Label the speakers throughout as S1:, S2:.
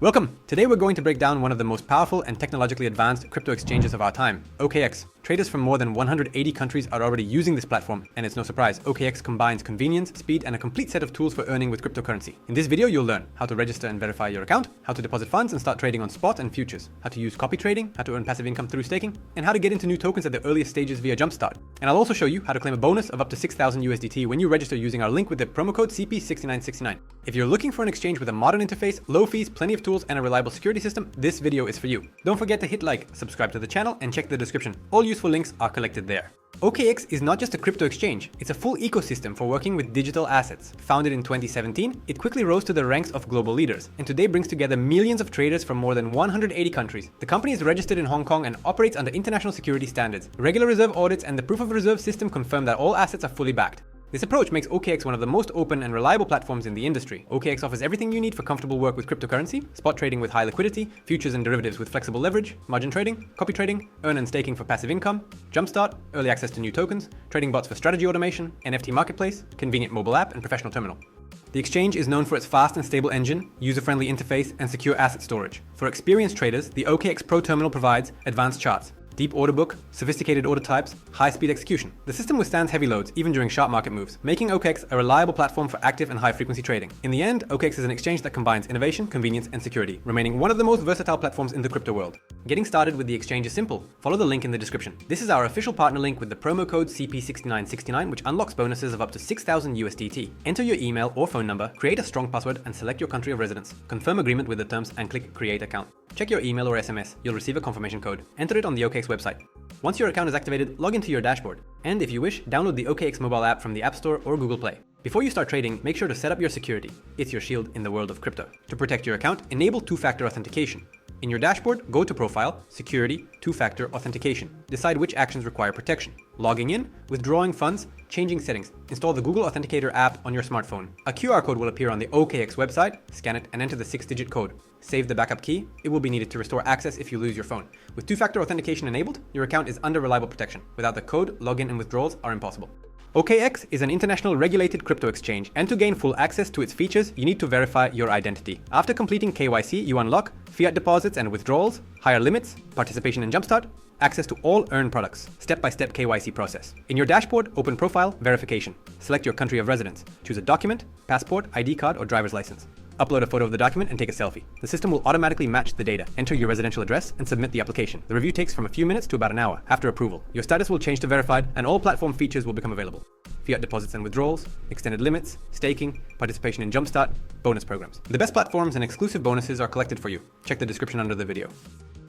S1: Welcome! Today we're going to break down one of the most powerful and technologically advanced crypto exchanges of our time, OKX. Traders from more than 180 countries are already using this platform, and it's no surprise, OKX combines convenience, speed, and a complete set of tools for earning with cryptocurrency. In this video, you'll learn how to register and verify your account, how to deposit funds and start trading on spot and futures, how to use copy trading, how to earn passive income through staking, and how to get into new tokens at the earliest stages via Jumpstart. And I'll also show you how to claim a bonus of up to 6,000 USDT when you register using our link with the promo code CP6969. If you're looking for an exchange with a modern interface, low fees, plenty of tools, and a reliable security system, this video is for you. Don't forget to hit like, subscribe to the channel, and check the description. All useful links are collected there. OKX is not just a crypto exchange, it's a full ecosystem for working with digital assets. Founded in 2017, it quickly rose to the ranks of global leaders, and today brings together millions of traders from more than 180 countries. The company is registered in Hong Kong and operates under international security standards. Regular reserve audits and the proof of reserve system confirm that all assets are fully backed. This approach makes OKX one of the most open and reliable platforms in the industry. OKX offers everything you need for comfortable work with cryptocurrency, spot trading with high liquidity, futures and derivatives with flexible leverage, margin trading, copy trading, earn and staking for passive income, Jumpstart, early access to new tokens, trading bots for strategy automation, NFT marketplace, convenient mobile app, and professional terminal. The exchange is known for its fast and stable engine, user-friendly interface, and secure asset storage. For experienced traders, the OKX Pro Terminal provides advanced charts, deep order book, sophisticated order types, high-speed execution. The system withstands heavy loads, even during sharp market moves, making OKX a reliable platform for active and high-frequency trading. In the end, OKX is an exchange that combines innovation, convenience, and security, remaining one of the most versatile platforms in the crypto world. Getting started with the exchange is simple. Follow the link in the description. This is our official partner link with the promo code CP6969, which unlocks bonuses of up to 6,000 USDT. Enter your email or phone number, create a strong password, and select your country of residence. Confirm agreement with the terms and click Create Account. Check your email or SMS. You'll receive a confirmation code. Enter it on the OKX website. Once your account is activated, log into your dashboard. And if you wish, download the OKX mobile app from the App Store or Google Play. Before you start trading, make sure to set up your security. It's your shield in the world of crypto. To protect your account, enable two-factor authentication. In your dashboard, go to Profile, Security, Two-Factor Authentication. Decide which actions require protection. Logging in, withdrawing funds, changing settings. Install the Google Authenticator app on your smartphone. A QR code will appear on the OKX website. Scan it and enter the 6-digit code. Save the backup key. It will be needed to restore access if you lose your phone. With two-factor authentication enabled, your account is under reliable protection. Without the code, login and withdrawals are impossible. OKX is an international regulated crypto exchange, and to gain full access to its features, you need to verify your identity. After completing KYC, you unlock fiat deposits and withdrawals, higher limits, participation in Jumpstart, access to all earn products, step-by-step KYC process. In your dashboard, open Profile, Verification. Select your country of residence. Choose a document, passport, ID card, or driver's license. Upload a photo of the document and take a selfie. The system will automatically match the data. Enter your residential address and submit the application. The review takes from a few minutes to about an hour. After approval, your status will change to verified and all platform features will become available. Fiat deposits and withdrawals, extended limits, staking, participation in Jumpstart, bonus programs. The best platforms and exclusive bonuses are collected for you. Check the description under the video.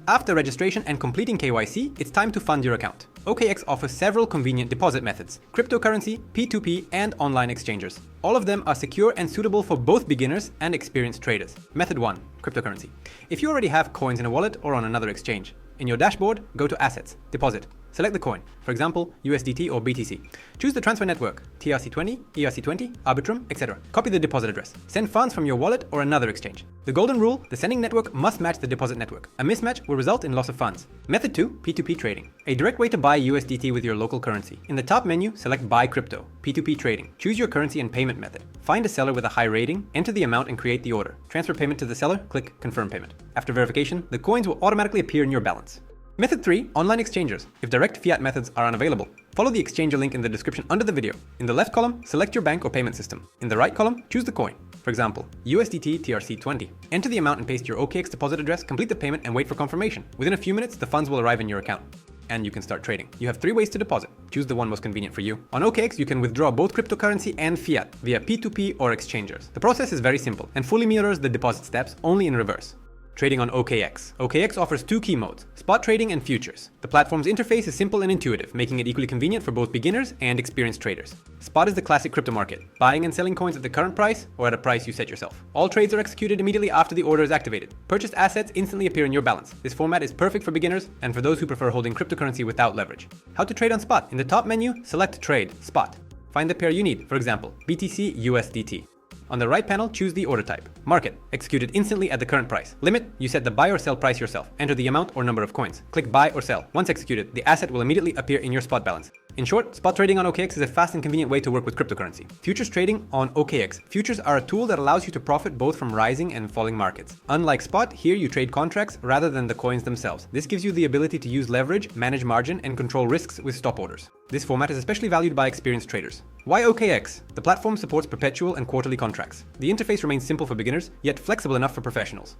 S1: After registration and completing KYC, it's time to fund your account. OKX offers several convenient deposit methods: cryptocurrency, P2P, and online exchangers. All of them are secure and suitable for both beginners and experienced traders. Method 1. Cryptocurrency. If you already have coins in a wallet or on another exchange, in your dashboard, go to Assets, Deposit. Select the coin, for example, USDT or BTC. Choose the transfer network, TRC20, ERC20, Arbitrum, etc. Copy the deposit address. Send funds from your wallet or another exchange. The golden rule: the sending network must match the deposit network. A mismatch will result in loss of funds. Method 2, P2P trading. A direct way to buy USDT with your local currency. In the top menu, select Buy Crypto, P2P trading. Choose your currency and payment method. Find a seller with a high rating, enter the amount and create the order. Transfer payment to the seller, click Confirm Payment. After verification, the coins will automatically appear in your balance. Method 3, online exchangers. If direct fiat methods are unavailable, follow the exchanger link in the description under the video. In the left column, select your bank or payment system. In the right column, choose the coin. For example, USDT TRC20. Enter the amount and paste your OKX deposit address, complete the payment, and wait for confirmation. Within a few minutes, the funds will arrive in your account. And you can start trading. You have 3 ways to deposit. Choose the one most convenient for you. On OKX, you can withdraw both cryptocurrency and fiat via P2P or exchangers. The process is very simple and fully mirrors the deposit steps, only in reverse. Trading on OKX. OKX offers 2 key modes: spot trading and futures. The platform's interface is simple and intuitive, making it equally convenient for both beginners and experienced traders. Spot is the classic crypto market, buying and selling coins at the current price or at a price you set yourself. All trades are executed immediately after the order is activated. Purchased assets instantly appear in your balance. This format is perfect for beginners and for those who prefer holding cryptocurrency without leverage. How to trade on spot. In the top menu, select Trade, Spot. Find the pair you need, for example, BTC USDT. On the right panel, choose the order type. Market, executed instantly at the current price. Limit, you set the buy or sell price yourself. Enter the amount or number of coins. Click buy or sell. Once executed, the asset will immediately appear in your spot balance. In short, spot trading on OKX is a fast and convenient way to work with cryptocurrency. Futures trading on OKX. Futures are a tool that allows you to profit both from rising and falling markets. Unlike spot, here you trade contracts rather than the coins themselves. This gives you the ability to use leverage, manage margin, and control risks with stop orders. This format is especially valued by experienced traders. Why OKX? The platform supports perpetual and quarterly contracts. The interface remains simple for beginners, yet flexible enough for professionals.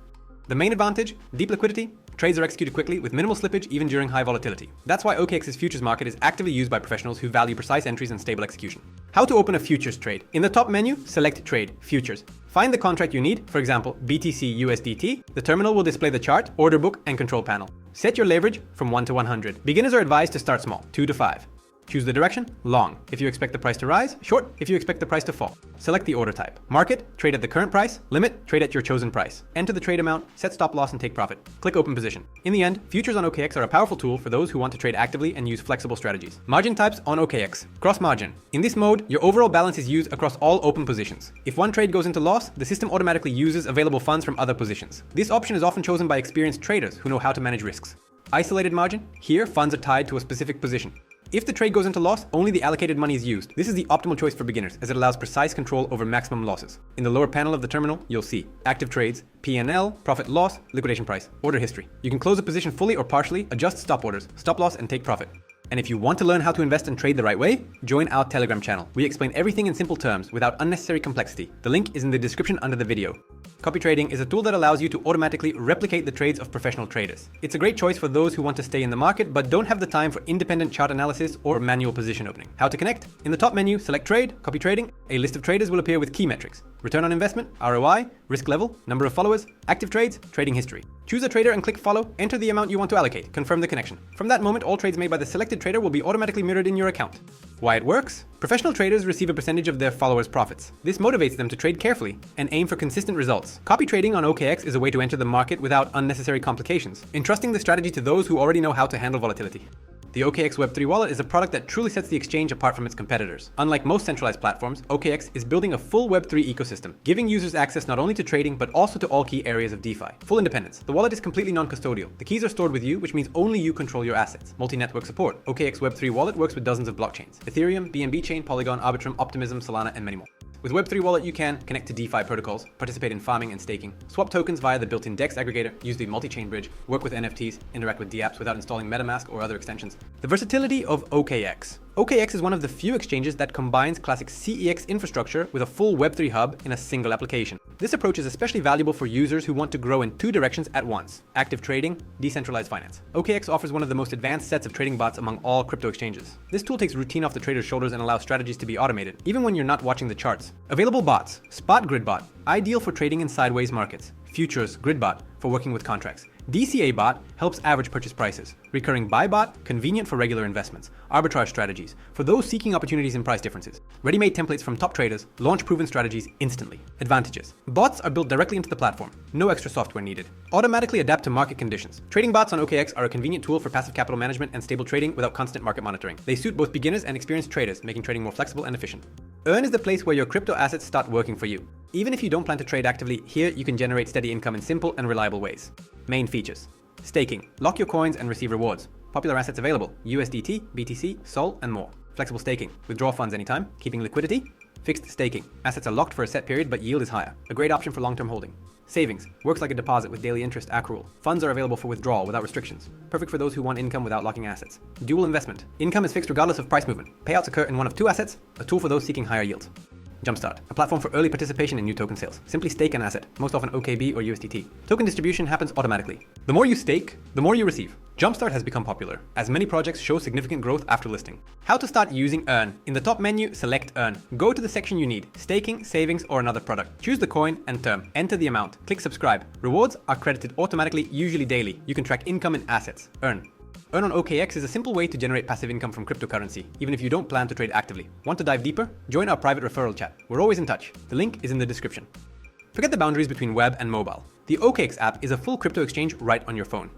S1: The main advantage, deep liquidity. Trades are executed quickly with minimal slippage even during high volatility. That's why OKX's futures market is actively used by professionals who value precise entries and stable execution. How to open a futures trade. In the top menu, select Trade, Futures. Find the contract you need, for example, BTC USDT. The terminal will display the chart, order book, and control panel. Set your leverage from 1 to 100. Beginners are advised to start small, 2 to 5. Choose the direction, long, if you expect the price to rise, short, if you expect the price to fall. Select the order type. Market, trade at the current price, limit, trade at your chosen price. Enter the trade amount, set stop loss and take profit. Click open position. In the end, futures on OKX are a powerful tool for those who want to trade actively and use flexible strategies. Margin types on OKX. Cross margin. In this mode, your overall balance is used across all open positions. If one trade goes into loss, the system automatically uses available funds from other positions. This option is often chosen by experienced traders who know how to manage risks. Isolated margin. Here, funds are tied to a specific position. If the trade goes into loss, only the allocated money is used. This is the optimal choice for beginners as it allows precise control over maximum losses. In the lower panel of the terminal, you'll see active trades, P&L, profit loss, liquidation price, order history. You can close a position fully or partially, adjust stop orders, stop loss, and take profit. And if you want to learn how to invest and trade the right way, join our Telegram channel. We explain everything in simple terms without unnecessary complexity. The link is in the description under the video. Copy trading is a tool that allows you to automatically replicate the trades of professional traders. It's a great choice for those who want to stay in the market but don't have the time for independent chart analysis or manual position opening. How to connect? In the top menu, select Trade, Copy Trading. A list of traders will appear with key metrics: return on investment, ROI, risk level, number of followers, active trades, trading history. Choose a trader and click follow, enter the amount you want to allocate, confirm the connection. From that moment, all trades made by the selected trader will be automatically mirrored in your account. Why it works? Professional traders receive a percentage of their followers' profits. This motivates them to trade carefully and aim for consistent results. Copy trading on OKX is a way to enter the market without unnecessary complications, entrusting the strategy to those who already know how to handle volatility. The OKX Web3 wallet is a product that truly sets the exchange apart from its competitors. Unlike most centralized platforms, OKX is building a full Web3 ecosystem, giving users access not only to trading but also to all key areas of DeFi. Full independence. The wallet is completely non-custodial. The keys are stored with you, which means only you control your assets. Multi-network support. OKX Web3 wallet works with dozens of blockchains: Ethereum, BNB Chain, Polygon, Arbitrum, Optimism, Solana, and many more. With Web3 Wallet, you can connect to DeFi protocols, participate in farming and staking, swap tokens via the built-in DEX aggregator, use the multi-chain bridge, work with NFTs, interact with dApps without installing MetaMask or other extensions. The versatility of OKX. OKX is one of the few exchanges that combines classic CEX infrastructure with a full Web3 hub in a single application. This approach is especially valuable for users who want to grow in two directions at once: active trading, decentralized finance. OKX offers one of the most advanced sets of trading bots among all crypto exchanges. This tool takes routine off the trader's shoulders and allows strategies to be automated, even when you're not watching the charts. Available bots: Spot Grid Bot, ideal for trading in sideways markets; Futures Grid Bot, for working with contracts; DCA Bot helps average purchase prices; Recurring Buy Bot, convenient for regular investments; Arbitrage strategies, for those seeking opportunities in price differences; ready-made templates from top traders, launch proven strategies instantly. Advantages: bots are built directly into the platform, no extra software needed. Automatically adapt to market conditions. Trading bots on OKX are a convenient tool for passive capital management and stable trading without constant market monitoring. They suit both beginners and experienced traders, making trading more flexible and efficient. Earn is the place where your crypto assets start working for you. Even if you don't plan to trade actively, here you can generate steady income in simple and reliable ways. Main features: staking. Lock your coins and receive rewards. Popular assets available: USDT, BTC, SOL, and more. Flexible staking. Withdraw funds anytime, keeping liquidity. Fixed staking. Assets are locked for a set period, but yield is higher. A great option for long-term holding. Savings. Works like a deposit with daily interest accrual. Funds are available for withdrawal without restrictions. Perfect for those who want income without locking assets. Dual investment. Income is fixed regardless of price movement. Payouts occur in one of two assets, a tool for those seeking higher yields. Jumpstart, a platform for early participation in new token sales. Simply stake an asset, most often OKB or USDT. Token distribution happens automatically. The more you stake, the more you receive. Jumpstart has become popular, as many projects show significant growth after listing. How to start using Earn. In the top menu, select Earn. Go to the section you need: staking, savings, or another product. Choose the coin and term. Enter the amount. Click subscribe. Rewards are credited automatically, usually daily. You can track income in assets. Earn. Earn on OKX is a simple way to generate passive income from cryptocurrency, even if you don't plan to trade actively. Want to dive deeper? Join our private referral chat. We're always in touch. The link is in the description. Forget the boundaries between web and mobile. The OKX app is a full crypto exchange right on your phone.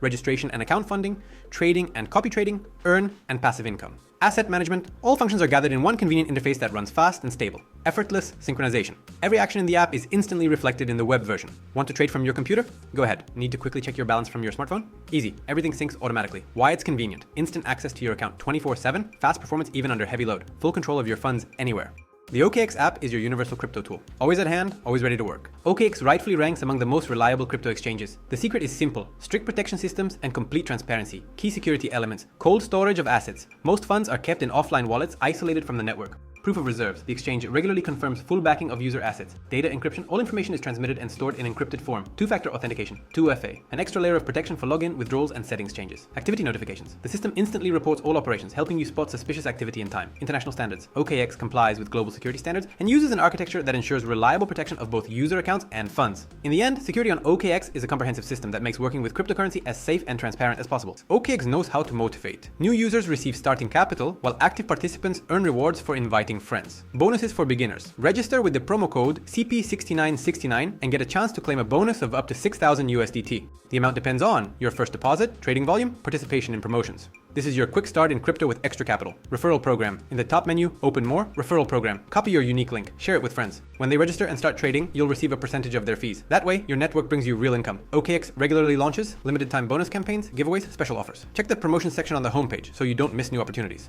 S1: Registration and account funding, trading and copy trading, earn, and passive income. Asset management, all functions are gathered in one convenient interface that runs fast and stable. Effortless synchronization. Every action in the app is instantly reflected in the web version. Want to trade from your computer? Go ahead. Need to quickly check your balance from your smartphone? Easy. Everything syncs automatically. Why it's convenient. Instant access to your account 24/7, fast performance even under heavy load. Full control of your funds anywhere. The OKX app is your universal crypto tool. Always at hand, always ready to work. OKX rightfully ranks among the most reliable crypto exchanges. The secret is simple: strict protection systems and complete transparency. Key security elements: cold storage of assets. Most funds are kept in offline wallets isolated from the network. Proof of reserves. The exchange regularly confirms full backing of user assets. Data encryption. All information is transmitted and stored in encrypted form. Two-factor authentication. 2FA. An extra layer of protection for login, withdrawals, and settings changes. Activity notifications. The system instantly reports all operations, helping you spot suspicious activity in time. International standards. OKX complies with global security standards and uses an architecture that ensures reliable protection of both user accounts and funds. In the end, security on OKX is a comprehensive system that makes working with cryptocurrency as safe and transparent as possible. OKX knows how to motivate. New users receive starting capital, while active participants earn rewards for inviting friends. Bonuses for beginners. Register with the promo code CP6969 and get a chance to claim a bonus of up to 6,000 USDT. The amount depends on your first deposit, trading volume, participation in promotions. This is your quick start in crypto with extra capital. Referral program. In the top menu, open more, referral program. Copy your unique link, share it with friends. When they register and start trading, you'll receive a percentage of their fees. That way, your network brings you real income. OKX regularly launches limited time bonus campaigns, giveaways, special offers. Check the promotion section on the homepage so you don't miss new opportunities.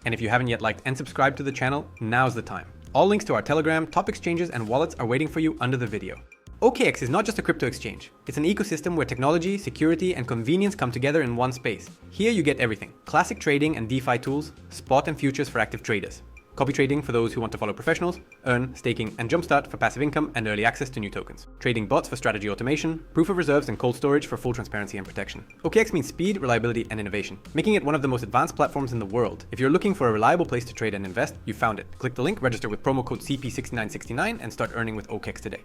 S1: And if you haven't yet liked and subscribed to the channel, now's the time. All links to our Telegram, top exchanges, and wallets are waiting for you under the video. OKX is not just a crypto exchange. It's an ecosystem where technology, security, and convenience come together in one space. Here you get everything: classic trading and DeFi tools, spot and futures for active traders, copy trading for those who want to follow professionals, earn, staking, and jumpstart for passive income and early access to new tokens, trading bots for strategy automation, proof of reserves and cold storage for full transparency and protection. OKX means speed, reliability, and innovation, making it one of the most advanced platforms in the world. If you're looking for a reliable place to trade and invest, you found it. Click the link, register with promo code CP6969, and start earning with OKX today.